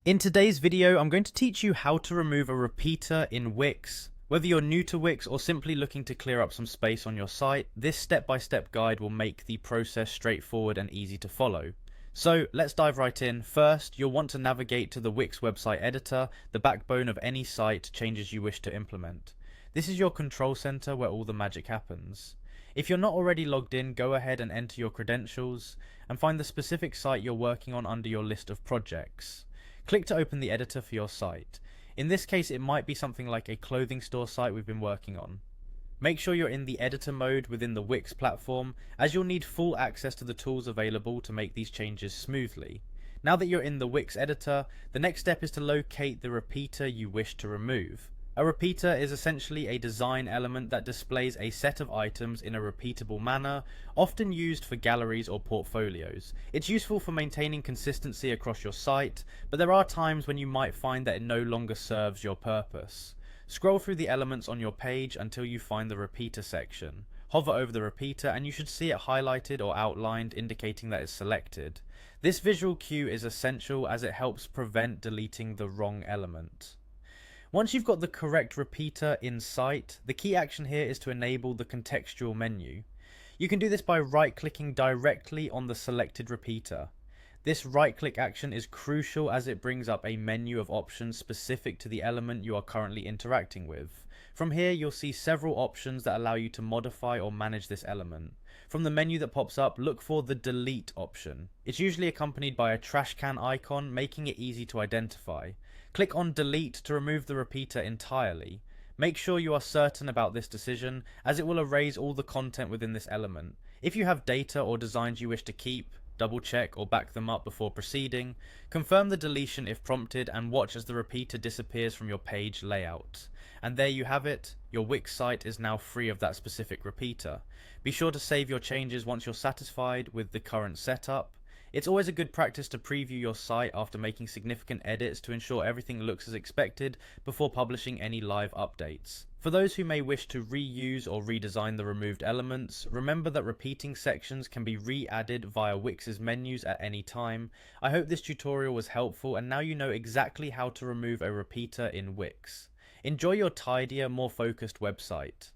In today's video, I'm going to teach you how to remove a repeater in Wix. Whether you're new to Wix or simply looking to clear up some space on your site, this step-by-step guide will make the process straightforward and easy to follow. So let's dive right in. First, you'll want to navigate to the Wix website editor, the backbone of any site changes you wish to implement. This is your control center where all the magic happens. If you're not already logged in, go ahead and enter your credentials and find the specific site you're working on under your list of projects. Click to open the editor for your site. In this case, it might be something like a clothing store site we've been working on. Make sure you're in the editor mode within the Wix platform, as you'll need full access to the tools available to make these changes smoothly. Now that you're in the Wix editor, the next step is to locate the repeater you wish to remove. A repeater is essentially a design element that displays a set of items in a repeatable manner, often used for galleries or portfolios. It's useful for maintaining consistency across your site, but there are times when you might find that it no longer serves your purpose. Scroll through the elements on your page until you find the repeater section. Hover over the repeater and you should see it highlighted or outlined, indicating that it's selected. This visual cue is essential as it helps prevent deleting the wrong element. Once you've got the correct repeater in sight, the key action here is to enable the contextual menu. You can do this by right-clicking directly on the selected repeater. This right-click action is crucial as it brings up a menu of options specific to the element you are currently interacting with. From here, you'll see several options that allow you to modify or manage this element. From the menu that pops up, look for the delete option. It's usually accompanied by a trash can icon, making it easy to identify. Click on delete to remove the repeater entirely. Make sure you are certain about this decision, as it will erase all the content within this element. If you have data or designs you wish to keep, double check or back them up before proceeding. Confirm the deletion if prompted and watch as the repeater disappears from your page layout. And there you have it, your Wix site is now free of that specific repeater. Be sure to save your changes once you're satisfied with the current setup. It's always a good practice to preview your site after making significant edits to ensure everything looks as expected before publishing any live updates. For those who may wish to reuse or redesign the removed elements, remember that repeating sections can be re-added via Wix's menus at any time. I hope this tutorial was helpful and now you know exactly how to remove a repeater in Wix. Enjoy your tidier, more focused website.